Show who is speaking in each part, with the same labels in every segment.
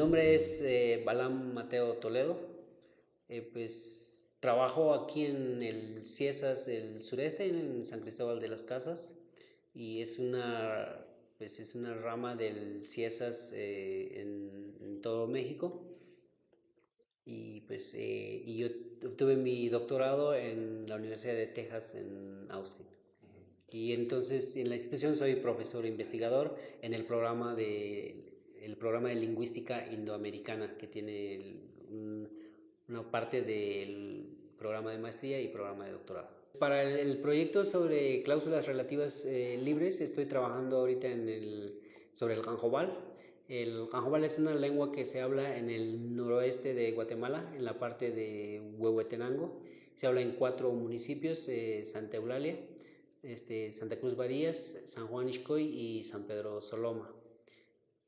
Speaker 1: nombre es Balam Mateo Toledo. Pues trabajo aquí en el CIESAS del sureste, en San Cristóbal de las Casas, y es una rama del CIESAS en todo México. Y yo obtuve mi doctorado en la Universidad de Texas en Austin. Y entonces en la institución soy profesor investigador en el programa de lingüística indoamericana, que tiene una parte del programa de maestría y programa de doctorado. Para el proyecto sobre cláusulas relativas libres estoy trabajando ahorita sobre el Canjobal. El Canjobal es una lengua que se habla en el noroeste de Guatemala, en la parte de Huehuetenango. Se habla en 4 municipios: Santa Eulalia, Santa Cruz Barías, San Juan Ixcoy y San Pedro Soloma.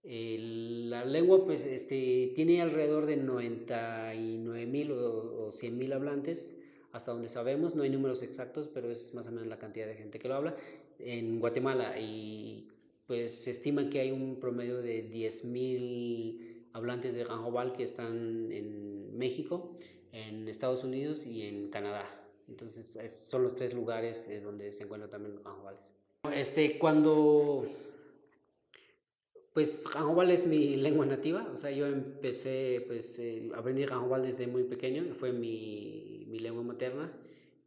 Speaker 1: La lengua pues, tiene alrededor de 99,000 o 100,000 hablantes, hasta donde sabemos. No hay números exactos, pero es más o menos la cantidad de gente que lo habla en Guatemala. Y pues se estima que hay un promedio de 10,000 hablantes de Canjobal que están en México, en Estados Unidos y en Canadá. Entonces son los 3 lugares donde se encuentran también los Canjobales. Cuando Pues Canjobal es mi lengua nativa. O sea, yo empecé, aprendí Canjobal desde muy pequeño, fue mi lengua materna.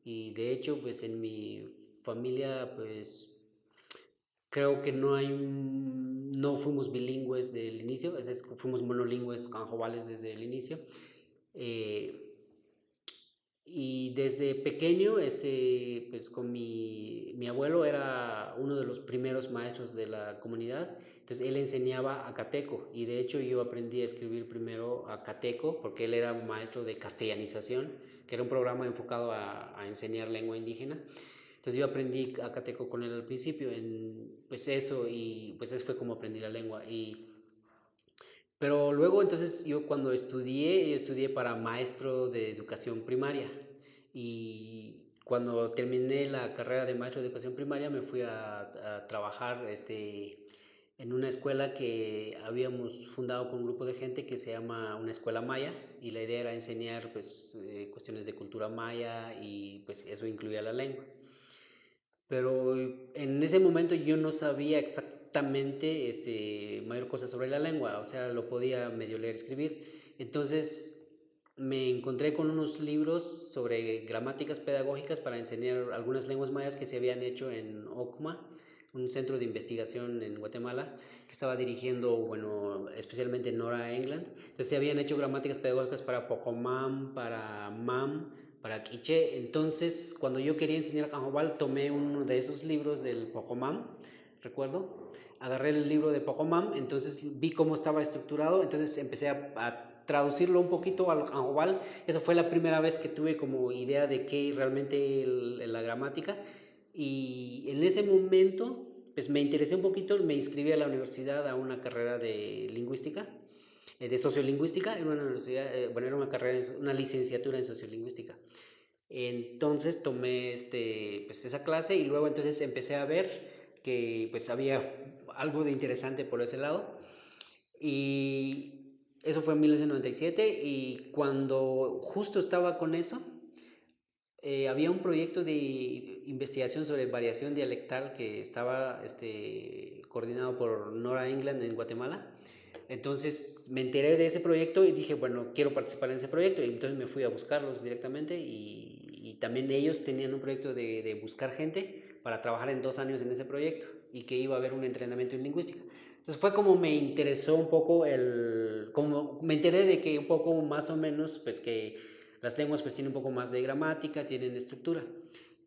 Speaker 1: Y de hecho, pues en mi familia, pues creo que no fuimos bilingües del inicio, es decir, fuimos monolingües canjobales desde el inicio. Eh, y desde pequeño, pues con mi abuelo era uno de los primeros maestros de la comunidad. Entonces él enseñaba acateco, y de hecho yo aprendí a escribir primero acateco porque él era un maestro de castellanización, que era un programa enfocado a enseñar lengua indígena. Entonces yo aprendí acateco con él al principio, pues eso, y pues eso fue como aprendí la lengua. Pero luego entonces yo cuando estudié para maestro de educación primaria, y cuando terminé la carrera de maestro de educación primaria me fui a trabajar en una escuela que habíamos fundado con un grupo de gente que se llama una escuela maya, y la idea era enseñar pues cuestiones de cultura maya, y pues eso incluía la lengua. Pero en ese momento yo no sabía exactamente mayor cosa sobre la lengua. O sea, lo podía medio leer, escribir. Entonces me encontré con unos libros sobre gramáticas pedagógicas para enseñar algunas lenguas mayas que se habían hecho en OCMA, un centro de investigación en Guatemala que estaba dirigiendo, bueno, especialmente Nora England. Entonces se habían hecho gramáticas pedagógicas para Pocomam, para Mam, para Quiché. Entonces, cuando yo quería enseñar Canjobal, tomé uno de esos libros del Pocomam, recuerdo. Agarré el libro de Pocomam, entonces vi cómo estaba estructurado, entonces empecé a traducirlo un poquito al Canjobal. Esa fue la primera vez que tuve como idea de qué realmente la gramática. Y en ese momento, pues me interesé un poquito, me inscribí a la universidad a una carrera de lingüística, de sociolingüística. Era una universidad, bueno, era una carrera, una licenciatura en sociolingüística. Entonces tomé pues esa clase, y luego entonces empecé a ver que pues había algo de interesante por ese lado. Y eso fue en 1997, y cuando justo estaba con eso, había un proyecto de investigación sobre variación dialectal que estaba coordinado por Nora England en Guatemala. Entonces me enteré de ese proyecto y dije, bueno, quiero participar en ese proyecto. Y entonces me fui a buscarlos directamente, y también ellos tenían un proyecto de buscar gente para trabajar en 2 años en ese proyecto, y que iba a haber un entrenamiento en lingüística. Entonces fue como me interesó un poco como me enteré de que un poco más o menos, pues que las lenguas pues tienen un poco más de gramática, tienen estructura.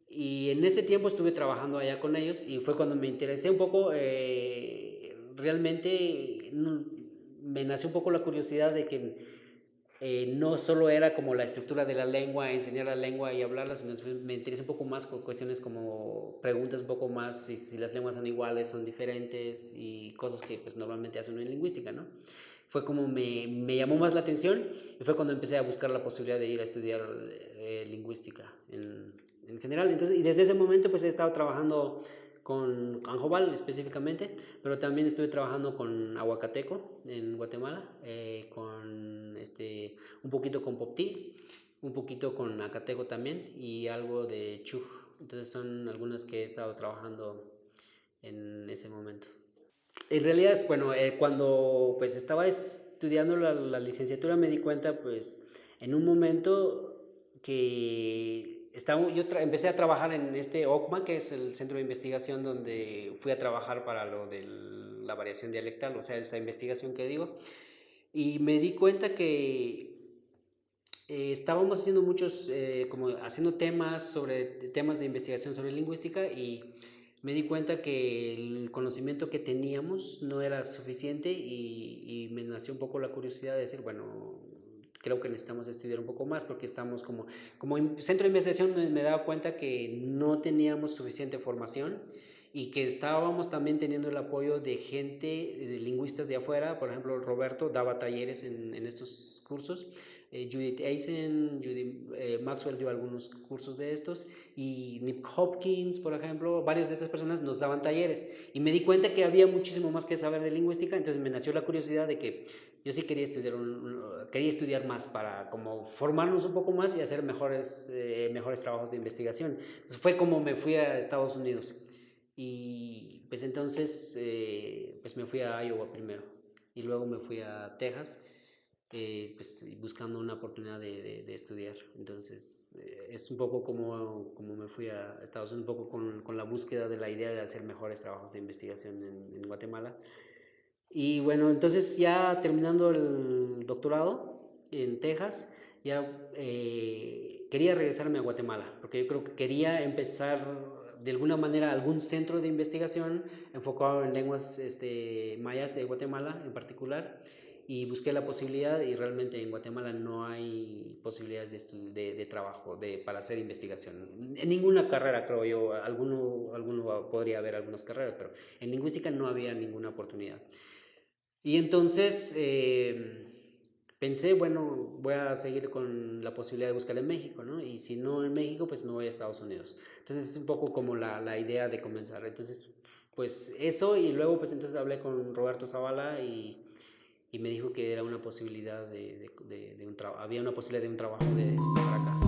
Speaker 1: Y en ese tiempo estuve trabajando allá con ellos, y fue cuando me interesé un poco, realmente me nació un poco la curiosidad de que no solo era como la estructura de la lengua, enseñar la lengua y hablarla, sino me interesa un poco más con cuestiones como preguntas un poco más si las lenguas son iguales, son diferentes, y cosas que pues normalmente hacen en lingüística, ¿no? Fue como me llamó más la atención, y fue cuando empecé a buscar la posibilidad de ir a estudiar lingüística en general. Entonces, y desde ese momento pues he estado trabajando con Anjobal específicamente, pero también estuve trabajando con Aguacateco en Guatemala, con un poquito con Popti, un poquito con Acateco también y algo de Chuj. Entonces son algunas que he estado trabajando en ese momento. En realidad, bueno, cuando pues estaba estudiando la licenciatura me di cuenta pues en un momento que empecé a trabajar en este OCMA, que es el centro de investigación donde fui a trabajar para lo de la variación dialectal, o sea, esa investigación que digo, y me di cuenta que estábamos haciendo como haciendo temas de investigación sobre lingüística y me di cuenta que el conocimiento que teníamos no era suficiente y me nació un poco la curiosidad de decir, bueno, creo que necesitamos estudiar un poco más porque estamos como centro de investigación me daba cuenta que no teníamos suficiente formación y que estábamos también teniendo el apoyo de gente, de lingüistas de afuera. Por ejemplo, Roberto daba talleres en estos cursos, Judith Eisen, Maxwell dio algunos cursos de estos, y Nick Hopkins, por ejemplo, varias de esas personas nos daban talleres, y me di cuenta que había muchísimo más que saber de lingüística. Entonces me nació la curiosidad de que yo sí quería estudiar más para como formarnos un poco más y hacer mejores trabajos de investigación. Entonces fue como me fui a Estados Unidos. Y pues entonces pues me fui a Iowa primero y luego me fui a Texas, pues buscando una oportunidad de estudiar. Entonces es un poco como me fui a Estados Unidos, un poco con la búsqueda de la idea de hacer mejores trabajos de investigación en Guatemala. Y bueno, entonces ya terminando el doctorado en Texas, ya quería regresarme a Guatemala, porque yo creo que quería empezar de alguna manera algún centro de investigación enfocado en lenguas mayas de Guatemala en particular, y busqué la posibilidad y realmente en Guatemala no hay posibilidades de trabajo para hacer investigación. En ninguna carrera, creo yo, alguno podría haber algunas carreras, pero en lingüística no había ninguna oportunidad. Y entonces pensé, bueno, voy a seguir con la posibilidad de buscar en México, ¿no? Y si no en México, pues me voy a Estados Unidos. Entonces es un poco como la idea de comenzar. Entonces, pues eso, y luego pues entonces hablé con Roberto Zavala y me dijo que era una posibilidad de un trabajo, había una posibilidad de un trabajo para acá.